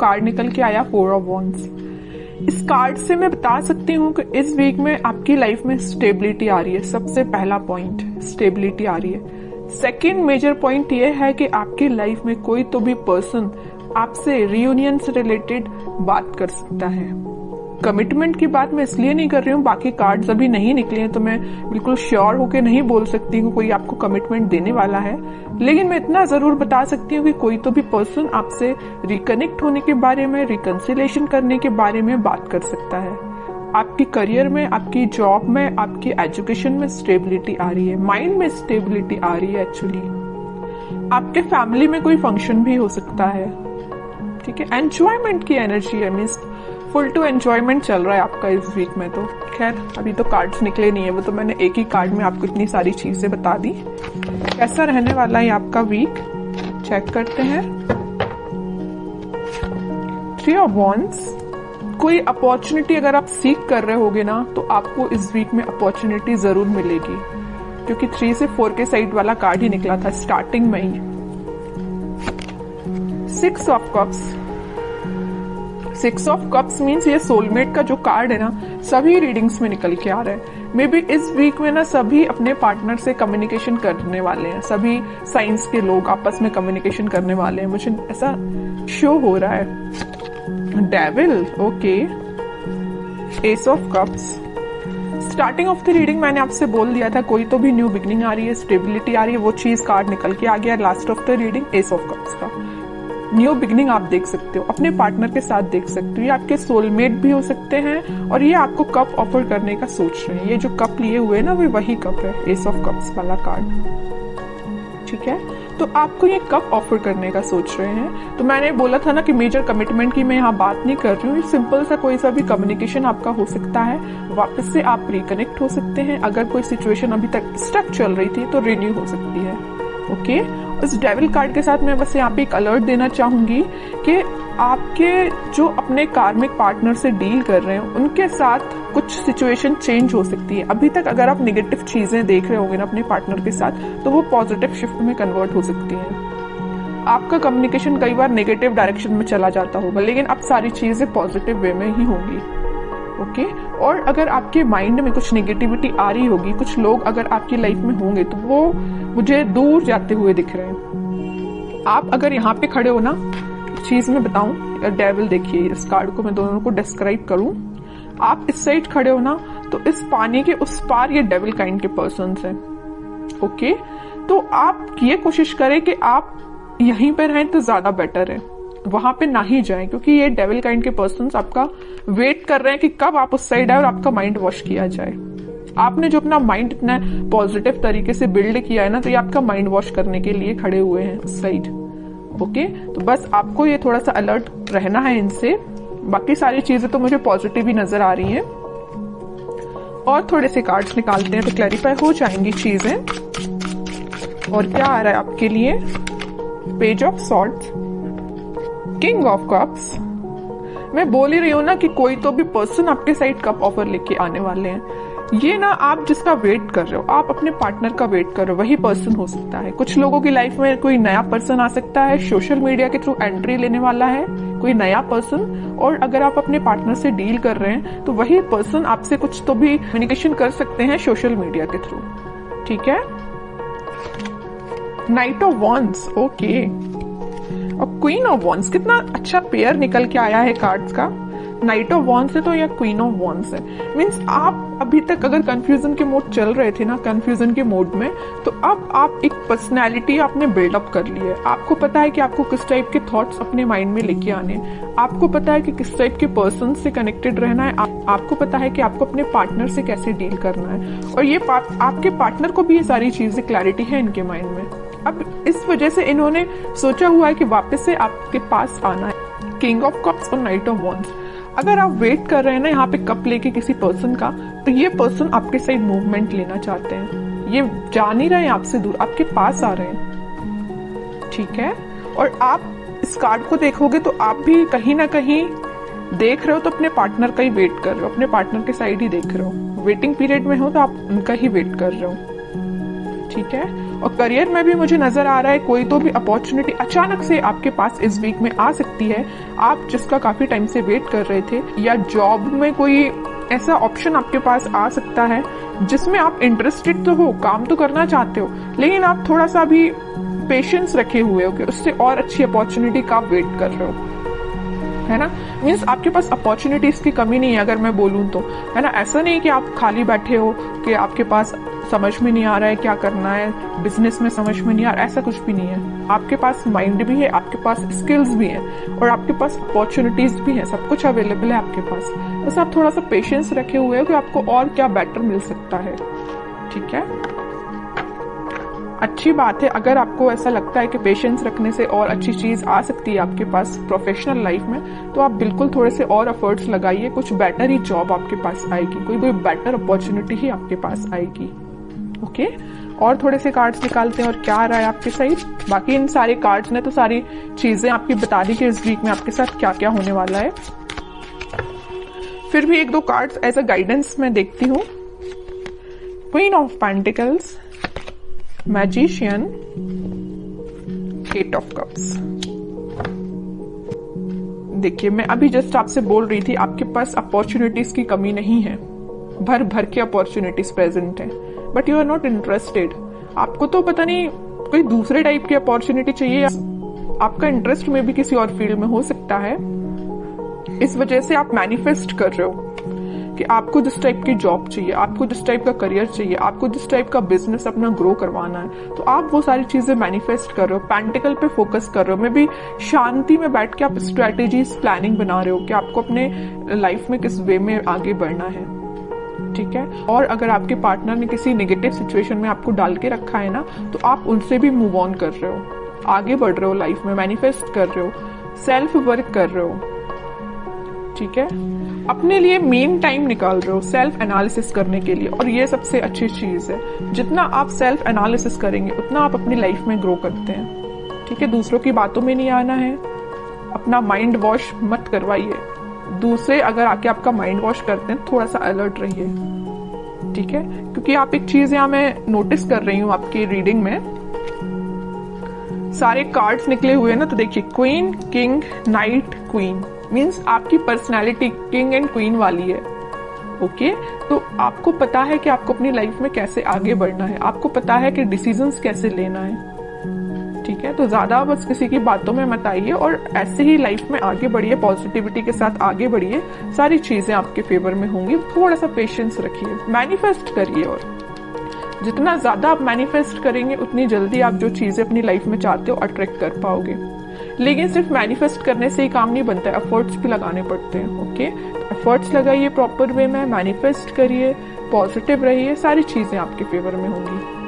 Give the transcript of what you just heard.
Card निकल के आया 4 ऑफ वॉन्ड्स। इस कार्ड से मैं बता सकती हूँ कि इस वीक में आपकी लाइफ में स्टेबिलिटी आ रही है। सबसे पहला पॉइंट स्टेबिलिटी आ रही है। सेकेंड मेजर पॉइंट ये है कि आपकी लाइफ में कोई तो भी पर्सन आपसे रियूनियन से रिलेटेड बात कर सकता है। कमिटमेंट की बात मैं इसलिए नहीं कर रही हूँ, बाकी कार्ड्स अभी नहीं निकले हैं तो मैं बिल्कुल श्योर होके नहीं बोल सकती हूँ कोई आपको कमिटमेंट देने वाला है, लेकिन मैं इतना जरूर बता सकती हूँ कि कोई तो भी पर्सन आपसे रिकनेक्ट होने के बारे में, रिकंसिलेशन करने के बारे में बात कर सकता है। आपकी करियर में, आपकी जॉब में, आपकी एजुकेशन में स्टेबिलिटी आ रही है, माइंड में स्टेबिलिटी आ रही है। एक्चुअली आपके फैमिली में कोई फंक्शन भी हो सकता है, ठीक है। एंजॉयमेंट की एनर्जी है, मीन्स फुल टू एंजॉयमेंट चल रहा है आपका इस वीक में। तो खैर अभी तो कार्ड्स निकले नहीं है, वो तो मैंने एक ही कार्ड में आपको इतनी सारी चीजें बता दी। कैसा रहने वाला है आपका वीक, चेक करते हैं। 3 ऑफ वॉन्ड्स। कोई अपॉर्चुनिटी अगर आप सीख कर रहे होगे ना तो आपको इस वीक में अपॉर्चुनिटी जरूर मिलेगी, क्योंकि 3 से 4 के साइड वाला कार्ड ही निकला था स्टार्टिंग में ही। 6 of cups. 6 of cups means ये सोलमेट का जो कार्ड है ना, सभी रीडिंग्स में निकल के आ रहा है। मे बी इस वीक में ना सभी अपने पार्टनर से कम्युनिकेशन करने वाले हैं, सभी साइंस के लोग आपस में कम्युनिकेशन करने वाले हैं, मुझे ऐसा शो हो रहा है। Devil, okay. S of cups. Starting of the reading मैंने आपसे बोल दिया था कोई तो भी न्यू बिगनिंग आ रही है, स्टेबिलिटी आ रही है, वो चीज कार्ड निकल के आ गया। Last of the reading S of cups का न्यू बिगनिंग आप देख सकते हो, अपने पार्टनर के साथ देख सकते हो। ये आपके सोलमेट भी हो सकते हैं और ये आपको कप ऑफर करने का सोच रहे हैं। ये जो कप लिए हुए हैं ना, वो वही कप है, एस ऑफ कप्स वाला कार्ड, ठीक है। तो आपको ये कप ऑफर करने का सोच रहे हैं। तो मैंने बोला था ना कि मेजर कमिटमेंट की मैं यहाँ बात नहीं कर रही हूँ, सिंपल सा कोई सा भी कम्युनिकेशन आपका हो सकता है, वापस से आप रिकनेक्ट हो सकते हैं। अगर कोई सिचुएशन अभी तक स्टक चल रही थी तो रिन्यू हो सकती है, ओके। इस डेविल कार्ड के साथ मैं बस यहाँ पे एक अलर्ट देना चाहूंगी कि आपके जो अपने कार्मिक पार्टनर से डील कर रहे हैं उनके साथ कुछ सिचुएशन चेंज हो सकती है। अभी तक अगर आप नेगेटिव चीजें देख रहे होंगे ना अपने पार्टनर के साथ, तो वो पॉजिटिव शिफ्ट में कन्वर्ट हो सकती है। आपका कम्युनिकेशन कई बार नेगेटिव डायरेक्शन में चला जाता होगा, लेकिन अब सारी चीजें पॉजिटिव वे में ही होंगी, ओके। और अगर आपके माइंड में कुछ नेगेटिविटी आ रही होगी, कुछ लोग अगर आपकी लाइफ में होंगे तो वो मुझे दूर जाते हुए दिख रहे हैं। आप अगर यहाँ पे खड़े हो ना, चीज मैं बताऊं, डेविल देखिए, इस कार्ड को मैं दोनों को डिस्क्राइब करूं। आप इस साइड खड़े हो ना, तो इस पानी के उस पार ये डेविल काइंड के पर्सन्स हैं, ओके। तो आप ये कोशिश करें कि आप यहीं पे रहें तो ज्यादा बेटर है, वहां पे ना ही जाएं, क्योंकि ये डेविल काइंड के पर्सन्स आपका वेट कर रहे हैं कि कब आप उस साइड आए और आपका माइंड वॉश किया जाए। आपने जो अपना माइंड इतना पॉजिटिव तरीके से बिल्ड किया है ना, तो ये आपका माइंड वॉश करने के लिए खड़े हुए हैं उस साइड, ओके। तो बस आपको ये थोड़ा सा अलर्ट रहना है इनसे। बाकी सारी चीजें तो मुझे पॉजिटिव ही नजर आ रही हैं। और थोड़े से कार्ड्स निकालते हैं तो क्लैरिफाई हो जाएंगी चीजें। और क्या आ रहा है आपके लिए, page of swords, king of cups. मैं बोल ही रही हूँ ना कि कोई तो भी पर्सन आपके साइड कप ऑफर लेके आने वाले हैं। ये ना आप जिसका वेट कर रहे हो, आप अपने पार्टनर का वेट कर रहे हो, वही पर्सन हो सकता है। कुछ लोगों की लाइफ में कोई नया पर्सन आ सकता है, सोशल मीडिया के थ्रू एंट्री लेने वाला है कोई नया पर्सन। और अगर आप अपने पार्टनर से डील कर रहे हैं तो वही पर्सन आपसे कुछ तो भी कम्युनिकेशन कर सकते हैं सोशल मीडिया के थ्रू, ठीक है। Night of wands, okay. और क्वीन ऑफ वॉन्ड्स, कितना अच्छा पेयर निकल के आया है कार्ड्स का। नाइट ऑफ वॉन्ड्स है तो या क्वीन ऑफ वॉन्ड्स है, मीन्स आप अभी तक अगर कंफ्यूजन के मोड चल रहे थे ना, कंफ्यूजन के मोड में, तो अब आप एक पर्सनैलिटी आपने बिल्डअप कर ली है। आपको पता है कि आपको किस टाइप के थॉट्स अपने माइंड में लेके आने, आपको पता है कि किस टाइप के पर्सन से कनेक्टेड रहना है, आपको पता है कि आपको अपने पार्टनर से कैसे डील करना है। और ये आपके पार्टनर को भी ये सारी चीजें क्लैरिटी है इनके माइंड में। अब इस वजह से इन्होंने सोचा हुआ है कि वापस से आपके पास आना है। किंग ऑफ कप्स और नाइट ऑफ वॉन्ड्स। अगर आप वेट कर रहे हैं ना यहाँ पे कप लेके किसी पर्सन का, तो ये पर्सन आपके साइड मूवमेंट लेना चाहते हैं। ये जा नहीं रहे हैं आपसे दूर, आपके पास आ रहे हैं, ठीक है। और आप इस कार्ड को देखोगे तो आप भी कहीं ना कहीं देख रहे हो तो अपने पार्टनर का ही वेट कर रहे हो, अपने पार्टनर के साइड ही देख रहे हो। वेटिंग पीरियड में हो तो आप उनका ही वेट कर रहे हो, ठीक है। और करियर में भी मुझे नजर आ रहा है कोई तो भी अपॉर्चुनिटी अचानक से आपके पास इस वीक में आ सकती है, आप जिसका काफी टाइम से वेट कर रहे थे, या जॉब में कोई ऐसा ऑप्शन आपके पास आ सकता है जिसमें आप इंटरेस्टेड तो हो, काम तो करना चाहते हो, लेकिन आप थोड़ा सा भी पेशेंस रखे हुए हो कि उससे और अच्छी अपॉर्चुनिटी का वेट कर रहे हो, है ना। मीन्स आपके पास अपॉर्चुनिटीज की कमी नहीं है अगर मैं बोलूँ तो, है ना। ऐसा नहीं कि आप खाली बैठे हो कि आपके पास समझ में नहीं आ रहा है क्या करना है, बिजनेस में समझ में नहीं आ रहा, ऐसा कुछ भी नहीं है। आपके पास माइंड भी है, आपके पास स्किल्स भी हैं और आपके पास अपॉर्चुनिटीज भी हैं, सब कुछ अवेलेबल है आपके पास। बस आप थोड़ा सा पेशेंस रखे हुए हो कि आपको और क्या बेटर मिल सकता है, ठीक है। अच्छी बात है अगर आपको ऐसा लगता है कि पेशेंस रखने से और अच्छी चीज आ सकती है आपके पास प्रोफेशनल लाइफ में, तो आप बिल्कुल थोड़े से और एफर्ट्स लगाइए, कुछ बेटर ही जॉब आपके पास आएगी, कोई बेटर अपॉर्चुनिटी ही आपके पास आएगी। ओके, और थोड़े से कार्ड्स निकालते हैं और क्या आ रहा है आपके साइड। बाकी इन सारे कार्ड्स ने तो सारी चीजें आपकी बता दी कि इस वीक में आपके साथ क्या क्या होने वाला है। फिर भी एक दो कार्ड्स एज अ गाइडेंस मैं देखती हूँ। Queen of pentacles, magician, eight of cups. देखिए मैं अभी जस्ट आपसे बोल रही थी आपके पास अपॉर्चुनिटीज की कमी नहीं है, भर भर के अपॉर्चुनिटीज प्रेजेंट है, but you are not interested. आपको तो पता नहीं कोई दूसरे टाइप की अपॉर्चुनिटी चाहिए, आपका इंटरेस्ट में भी किसी और फील्ड में हो सकता है, इस वजह से आप मैनिफेस्ट कर रहे हो कि आपको जिस टाइप की जॉब चाहिए, आपको जिस टाइप का करियर चाहिए, आपको जिस टाइप का बिजनेस अपना ग्रो करवाना है, तो आप वो सारी चीजें मैनिफेस्ट कर रहे हो, पेंटिकल पे फोकस कर रहे हो। मे भी शांति में बैठ के आप स्ट्रेटेजीज प्लानिंग बना रहे हो कि आपको अपने लाइफ में किस वे में आगे बढ़ना है, ठीक है। और अगर आपके पार्टनर ने किसी नेगेटिव सिचुएशन में आपको डाल के रखा है ना, तो आप उनसे भी मूव ऑन कर रहे हो, आगे बढ़ रहे हो लाइफ में, मैनिफेस्ट कर रहे हो, सेल्फ वर्क कर रहे हो, ठीक है। अपने लिए मेन टाइम निकाल रहे हो सेल्फ एनालिसिस करने के लिए, और ये सबसे अच्छी चीज है। जितना आप सेल्फ एनालिसिस करेंगे उतना आप अपनी लाइफ में ग्रो करते हैं, ठीक है। दूसरों की बातों में नहीं आना है, अपना माइंड वॉश मत करवाइए। दूसरे अगर आके आपका माइंड वॉश करते हैं थोड़ा सा अलर्ट रहिए, ठीक है। क्योंकि आप एक चीज यहाँ मैं नोटिस कर रही हूँ आपकी रीडिंग में, सारे कार्ड्स निकले हुए हैं ना, तो देखिए queen, king, night, queen, means आपकी पर्सनैलिटी किंग एंड क्वीन वाली है। ओके, तो आपको पता है कि आपको अपनी लाइफ में कैसे आगे बढ़ना है, आपको पता है कि डिसीजंस कैसे लेना है, ठीक है। तो ज्यादा बस किसी की बातों में मत आइए और ऐसे ही लाइफ में आगे बढ़िए, पॉजिटिविटी के साथ आगे बढ़िए, सारी चीजें आपके फेवर में होंगी। थोड़ा सा पेशेंस रखिए, मैनिफेस्ट करिए, और जितना ज्यादा आप मैनिफेस्ट करेंगे उतनी जल्दी आप जो चीजें अपनी लाइफ में चाहते हो अट्रैक्ट कर पाओगे। लेकिन सिर्फ मैनिफेस्ट करने से ही काम नहीं बनता है, एफर्ट्स भी लगाने पड़ते हैं। ओके, एफर्ट्स लगाइए प्रॉपर वे में, मैनिफेस्ट करिए, पॉजिटिव रहिए, सारी चीजें आपके फेवर में होंगी।